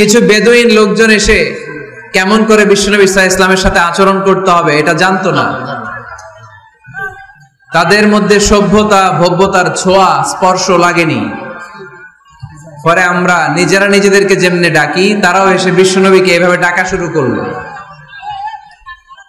কিছু বেদুইন লোকজন এসে কেমন করে বিশ্বনবী সাল্লাল্লাহু আলাইহি ওয়াসাল্লামের সাথে আচরণ করতে হবে এটা জানতো না। তাদের মধ্যে সভ্যতা ভব্যতার ছোঁয়া স্পর্শ লাগেনি। পরে আমরা নিজেরা নিজেদেরকে যেমনে ডাকি, তারাও এসে বিশ্বনবীকে এভাবে ডাকা শুরু করলো।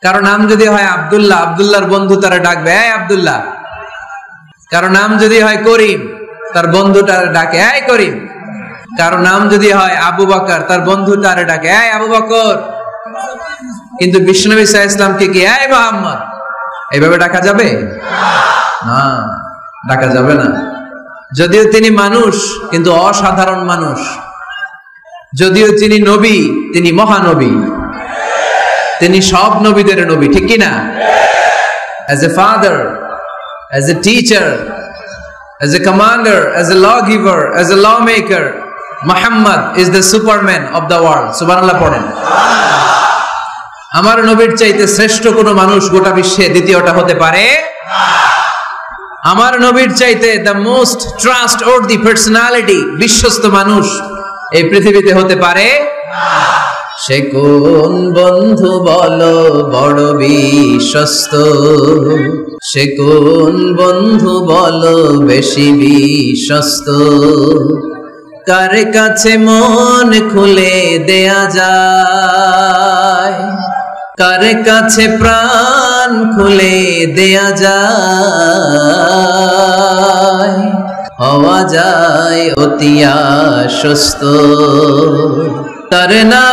কারো নাম যদি হয় আব্দুল্লাহ, আব্দুল্লাহর বন্ধু তারা ডাকবে এই আব্দুল্লাহ। কারো নাম যদি হয় করিম, তার বন্ধুটা ডাকে এই করিম। কারো নাম যদি হয় আবু বকর, তার বন্ধুটারে ডাকে এই আবু বকর। কিন্তু বিশ্বনবী সাল্লাল্লাহু আলাইহি ওয়াসাল্লামকে কি এই মুহাম্মদ এইভাবে ডাকা যাবে? না, ডাকা যাবে না। যদিও তিনি মানুষ, কিন্তু অসাধারণ মানুষ। যদিও তিনি নবী, তিনি মহানবী, তিনি সব নবীদের নবী, ঠিক কি না? As a father, as a teacher, as a commander, as a lawgiver, as a lawmaker, Muhammad is the superman of the world. সুবহানাল্লাহ পড়েন। আমার নবীর চাইতে শ্রেষ্ঠ কোন মানুষ গোটা বিশ্বে দ্বিতীয়টা হতে পারে না। আমার নবীর চাইতে the most trustworthy personality, বিশ্বস্ত মানুষ এই পৃথিবীতে হতে পারে না। সে কোন বন্ধু বলো বড় বিশ্বস্ত, সে কোন বন্ধু বলো বেশি বিশ্বস্ত, কার কাছে মন খুলে দেয়া যায়, কার কাছে প্রাণ খুলে দেয়া যায়, হওয়া যায় অতি আশ্বস্ত, তার নাম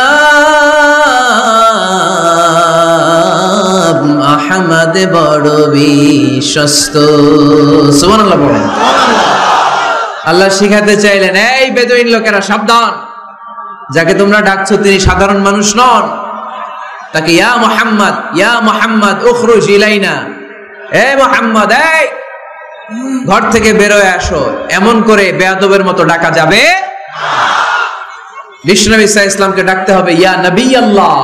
আহমদ বড় বিশ্বস্ত। সুবহানাল্লাহ বলেন। আল্লাহ শিখাতে চাইলেন এই বেদুইন লোকেরা সাবধান, যাকে তোমরা ডাকছো তিনি সাধারণ মানুষ নন। তাকে ইয়া মুহাম্মদ উখরুজ ইলাইনা, এ মুহাম্মদ এই ঘর থেকে বের হয়ে আসো, এমন করে বেয়াদবের মতো ডাকা যাবে না। বিশ্বনবী সাল্লাল্লাহু আলাইহি ওয়াসাল্লামকে ডাকতে হবে ইয়া নবী আল্লাহ,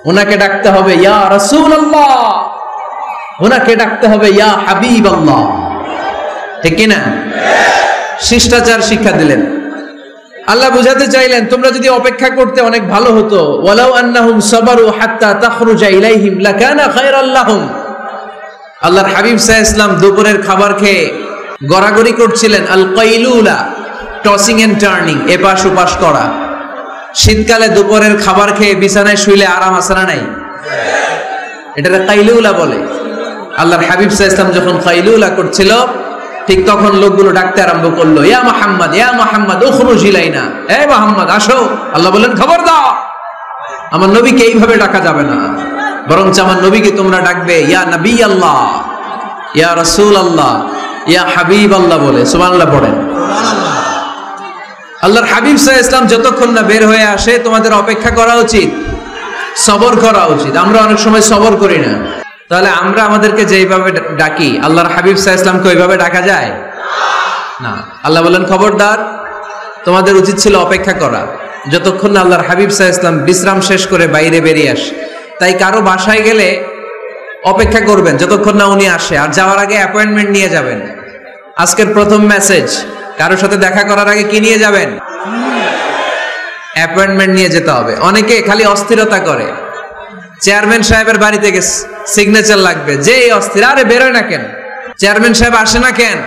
ওনাকে ডাকতে হবে ইয়া রাসূল আল্লাহ, ওনাকে ডাকতে হবে ইয়া হাবিব আল্লাহ, ঠিক কি না? শিষ্টাচার শিক্ষা দিলেন। আল্লাহ বুঝাতে চাইলেন তোমরা যদি অপেক্ষা করতে অনেক ভালো হতো। ওয়ালাউ আন্নাহুম সাবারু হাত্তা তাখরুজা ইলাইহিম লাকানা খায়রাল লাহুম। আল্লাহর হাবিব সাল্লাল্লাহু আলাইহি ওয়াসাল্লাম দুপুরের খাবার খেয়ে গড়াগড়ি করছিলেন, আল কাইলুলা, টসিং এন্ড টার্নিং, এপাশ ওপাশ করা। শীতকালে দুপুরের খাবার খেয়ে বিছানায় শুইলে আরাম আছে না নাই? এটাকে কাইলুলা বলে। আল্লাহর হাবিব সাল্লাল্লাহু আলাইহি ওয়াসাল্লাম যখন কাইলুলা করছিল, ঠিক তখন লোকগুলো ডাকতে আরম্ভ করলো ইয়া মুহাম্মদ উখরুজ ইলাইনা, এ মুহাম্মদ আসো। আল্লাহ বলেন খবর দাও, আমার নবীকে এইভাবে ডাকা যাবে না, বরঞ্চ আমার নবীকে তোমরা ডাকবে ইয়া নবী আল্লাহ, ইয়া রাসূল আল্লাহ, ইয়া হাবিব আল্লাহ বলে। সুবহানাল্লাহ পড়েন। আল্লাহর হাবিব সাল্লাল্লাহু আলাইহি ওয়াসাল্লাম যতক্ষণ না বের হয়ে আসে তোমাদের অপেক্ষা করা উচিত, সবর করা উচিত। আমরা অনেক সময় সবর করি না। তাহলে আমরা আমাদেরকে যেইভাবে ডাকি, আল্লাহর হাবিব সাল্লাল্লাহু আলাইহি ওয়াসাল্লামকে ওইভাবে ডাকা যায় না। আল্লাহ বলেন খবরদার, তোমাদের উচিত ছিল অপেক্ষা করা যতক্ষণ না আল্লাহর হাবিব সাল্লাল্লাহু আলাইহি ওয়াসাল্লাম বিশ্রাম শেষ করে বাইরে বেরিয়ে আসে। তাই কারো বাসায় গেলে অপেক্ষা করবেন যতক্ষণ না উনি আসে, আর যাওয়ার আগে অ্যাপয়েন্টমেন্ট নিয়ে যাবেন। আজকের প্রথম মেসেজ, কারোর সাথে দেখা করার আগে কি নিয়ে যাবেন? অ্যাপয়েন্টমেন্ট নিয়ে যেতে হবে। অনেকে খালি অস্থিরতা করে, চেয়ারম্যান সাহেবের বাড়িতে গেছে, সিগনেচার লাগবে, যে অস্থির, আরে বেরোয় না কেন, চেয়ারম্যান সাহেব আসে না কেন,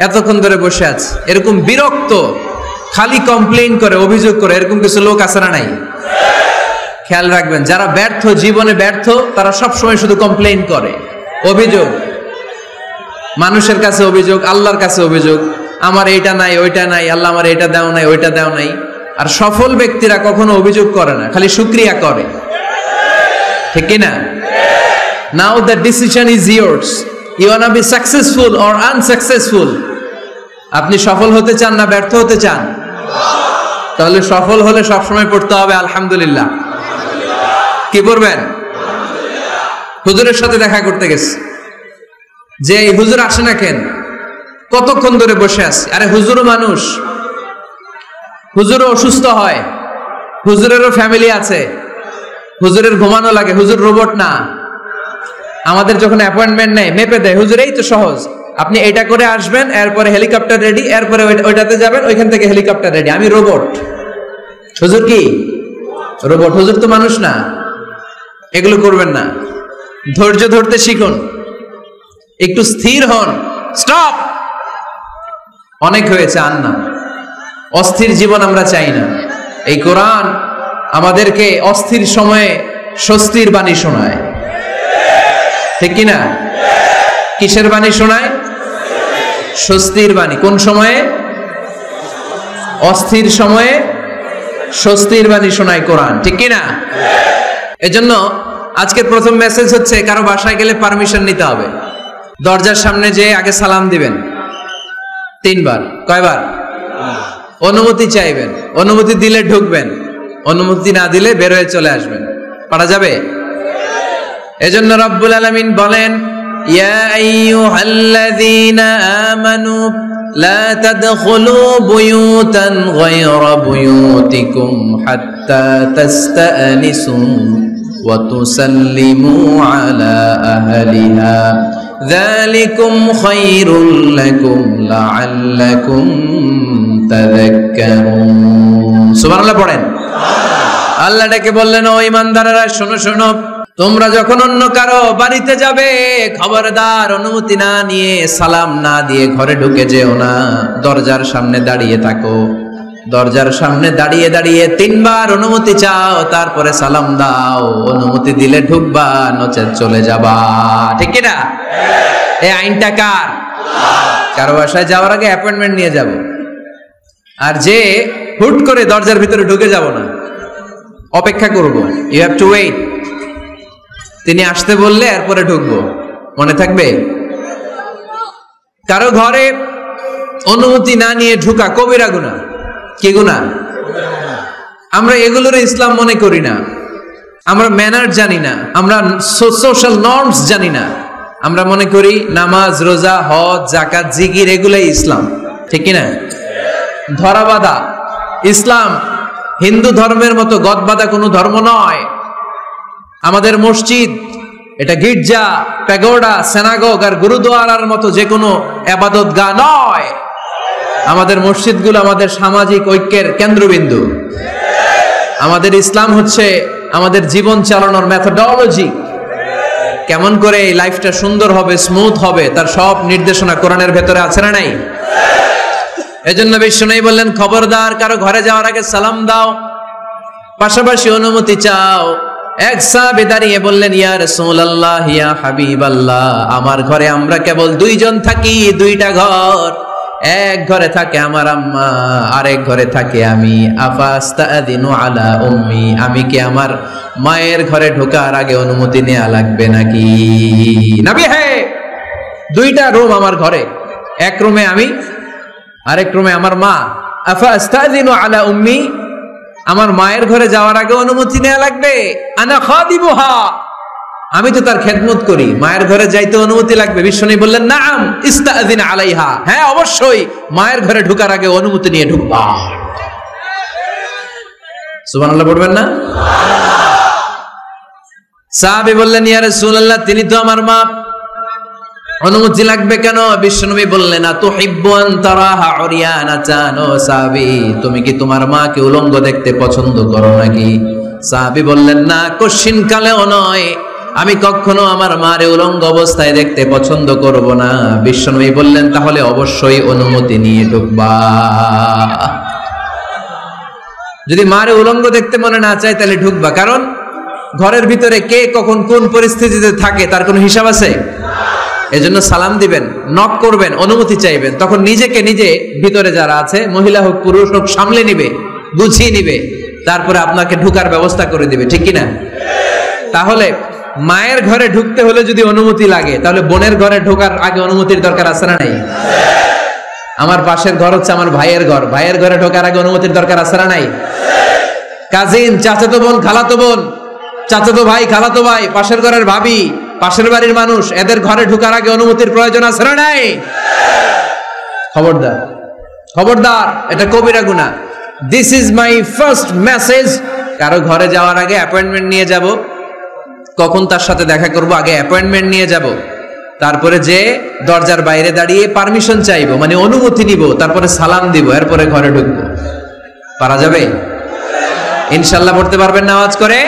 এতক্ষণ ধরে বসে আছে। এরকম বিরক্ত, খালি কমপ্লেইন করে, অভিযোগ করে, এরকম কিছু লোক আছে না নাই? খেয়াল রাখবেন, যারা ব্যর্থ, জীবনে ব্যর্থ, তারা সবসময় শুধু কমপ্লেইন করে, অভিযোগ, মানুষের কাছে অভিযোগ, আল্লাহর কাছে অভিযোগ, আমার এইটা নাই ওইটা নাই, আল্লাহ আমার এটা দাও নাই ওইটা দাও নাই। আর সফল ব্যক্তিরা কখনো অভিযোগ করে না, খালি শুকরিয়া করে, ঠিক কি না? Now the decision is yours, you wanna be successful or unsuccessful. আপনি সফল হতে চান না ব্যর্থ হতে চান? তাহলে সফল হলে সবসময় পড়তে হবে আলহামদুলিল্লাহ। কি পড়বেন? হুজুরের সাথে দেখা করতে গেছে, যে হুজুর আসে না কেন, কতক্ষণ ধরে বসে আছে। আরে হুজুরও মানুষ, হুজুরও অসুস্থ হয়, হুজুরেরও ফ্যামিলি আছে, হুজুরের ঘুমানো লাগে, হুজুর রোবট না। আমাদের যখন অ্যাপয়েন্টমেন্ট নেয় মেপে দেয়, হুজুর এই তো সহজ, আপনি এটা করে আসবেন, এরপরে হেলিকপ্টার রেডি, এরপরে ওইটাতে যাবেন, ওইখান থেকে হেলিকপ্টার রেডি। আমি রোবট। হুজুর কি রোবট? হুজুর তো মানুষ না। এগুলো করবেন না। ধৈর্য ধরতে শিখুন, একটু স্থির হন। স্টপ, অনেক হয়েছে, আর না। অস্থির জীবন আমরা চাই না। এই কোরআন আমাদেরকে অস্থির সময়ে স্বস্তির বাণী শোনায়, ঠিক কিনা? কিসের বাণী শোনায়? স্বস্তির বাণী। কোন সময়ে? অস্থির সময়ে স্বস্তির বাণী শোনায় কোরআন, ঠিক কিনা? এজন্য আজকের প্রথম মেসেজ হচ্ছে, কারো বাসায় গেলে পারমিশন নিতে হবে। দরজার সামনে যে আগে সালাম দিবেন 3 বার। কয়বার? অনুমতি চাইবেন, অনুমতি দিলে ঢুকবেন, অনুমতি না দিলে বের হয়ে চলে আসবেন। পারা যাবে? এজন্য রব্বুল আলামিন বলেন, ইয়া আইয়ুহাল্লাযীনা আমানু লা তাদখুলু বুয়ুতান গায়রা বুয়ুতিকুম হাত্তা তাস্তানিসু ওয়া তুসাল্লিমু আলা আহলিহা যালিকুম খায়রুল লাকুম লাআল্লাকুম তাযাক্কারুন। সুবহানাল্লাহ পড়েন। আল্লাহ ডেকে বললেন, ও ঈমানদারেরা শোনো শোনো, তোমরা যখন অন্য কারো বাড়িতে যাবে, খবরদার অনুমতি না নিয়ে, সালাম না দিয়ে ঘরে ঢুকে যেও না। দরজার সামনে দাঁড়িয়ে থাকো। দরজার সামনে দাঁড়িয়ে দাঁড়িয়ে 3 বার অনুমতি চাও, তারপরে সালাম দাও। অনুমতি দিলে ঢুকবা, নচেত চলে যাবা, ঠিক কি না? এই আইনটা কার? কারো বাসায় যাওয়ার আগে অ্যাপয়েন্টমেন্ট নিয়ে যাব। আর যে হুট করে দরজার ভিতরে ঢুকে যাব না, অপেক্ষা করব। You have to wait. তিনি আসতে বললে এরপরে ঢুকবো, মনে থাকবে? কারো ঘরে অনুমতি না নিয়ে ঢুকা কবিরা গুনাহ। কি গুনাহ? আমরা এগুলোর ইসলাম মনে করি না। আমরা ম্যানার জানি না, আমরা সোশ্যাল নর্মস জানি না। আমরা মনে করি নামাজ, রোজা, হজ, যাকাত, জিকির এগুলাই ইসলাম, ঠিক কিনা? ধরাবাঁধা ইসলাম হিন্দু ধর্মের মতো গদবাঁধা কোনো ধর্ম নয়। আমাদের মসজিদ এটা গির্জা, প্যাগোডা, সিনাগোগ আর গুরুদুয়ারার মতো যে কোনো ইবাদতগাহ নয়। আমাদের মসজিদগুলো আমাদের সামাজিক ঐক্যের কেন্দ্রবিন্দু। আমাদের ইসলাম হচ্ছে আমাদের জীবন চালানোর মেথোডোলজি। কেমন করে এই লাইফটা সুন্দর হবে, স্মুথ হবে, তার সব নির্দেশনা কোরআনের ভেতরে আছে না নাই? এজন্য বিশ্বনবী বললেন, খবরদার কারো ঘরে যাওয়ার আগে সালাম দাও, পাশাপাশি অনুমতি চাও। এক সাহাবী দাঁড়িয়ে বললেন, ইয়া রাসূলুল্লাহ, ইয়া হাবিবাল্লাহ, আমার ঘরে আমরা কেবল 2 জন থাকি, 2টা ঘর। এক ঘরে থাকে আমার আম্মা, আরেক ঘরে থাকে আমি। আফাস্তাদিনু আলা উম্মি, আমি কি আমার মায়ের ঘরে ঢোকার আগে অনুমতি নেওয়া লাগবে নাকি? নবী, হ্যাঁ, 2টা রুম আমার ঘরে, এক রুমে আমি, আরেক রুমে আমার মা। আফাস্তাদিনু আলা উম্মি, আমার মায়ের ঘরে যাওয়ার আগে অনুমতি নেওয়া লাগবে? আনা খাদিমুহা, আমি তো তার খেদমত করি, মায়ের ঘরে যাইতে অনুমতি লাগবে? বিশ্বনবী বললেন, নাআম ইস্তাযিন আলাইহা, হ্যাঁ অবশ্যই মায়ের ঘরে ঢোকার আগে অনুমতি নিয়ে ঢুকবা। সুবহানাল্লাহ পড়বেন না? সাহাবী বললেন, ইয়া রাসূলুল্লাহ, তিনি তো আমার মা, অনুমতি লাগবে কেন? বিশ্বনবী বললেন, আতুহিব্বু আন তারাহা উরিয়ানাতান, ও সাহাবী, তুমি কি তোমার মাকে উলঙ্গ দেখতে পছন্দ করো নাকি? সাহাবী বললেন, না, কশিন কালেও নয়, আমি কখনো আমার মারে উলঙ্গ অবস্থায় দেখতে পছন্দ করব না। বিশ্বনবী বললেন, তাহলে অবশ্যই অনুমতি নিয়ে ঢুকবা। যদি মারে উলঙ্গ দেখতে মনে না চায় তাহলে ঢুকবা, কারণ ঘরের ভিতরে কে কখন কোন পরিস্থিতিতে থাকে তার কোনো হিসাব আছে? এজন্য সালাম দিবেন, নক করবেন, অনুমতি চাইবেন, তখন নিজেকে নিজে ভিতরে যারা আছে, মহিলা হোক পুরুষ হোক, সামলে নিবে, গুছিয়ে নিবে, তারপরে আপনাকে ঢুকার ব্যবস্থা করে দিবে, ঠিক কিনা? তাহলে মায়ের ঘরে ঢুকতে হলে যদি অনুমতি লাগে, তাহলে বোনের ঘরে ঢোকার আগে অনুমতির দরকার আছে না নাই? আমার পাশের ঘর হচ্ছে আমার ভাইয়ের ঘর, ভাইয়ের ঘরে ঢোকার আগে অনুমতির দরকার আছে না নাই? কাজিন, চাচাতো বোন, খালাতো বোন, চাচাতো ভাই, খালাতো ভাই, পাশের ঘরের ভাবি, পাশের বাড়ির মানুষ, এদের ঘরে ঢোকার আগে অনুমতির প্রয়োজন আছে না নাই? খবরদার, খবরদার, এটা কবিরা গুনাহ। This is my first message. কারো ঘরে যাওয়ার আগে অ্যাপয়েন্টমেন্ট নিয়ে যাব। কখন তার সাথে দেখা করব, আগে অ্যাপয়েন্টমেন্ট নিয়ে যাব। তারপরে যে দরজার বাইরে দাঁড়িয়ে পারমিশন চাইবো, মানে অনুমতি নিব, তারপরে সালাম দিব, এরপরে ঘরে ঢুকবো। পারা যাবে? ইনশাল্লাহ পড়তে পারবেন না আওয়াজ করে?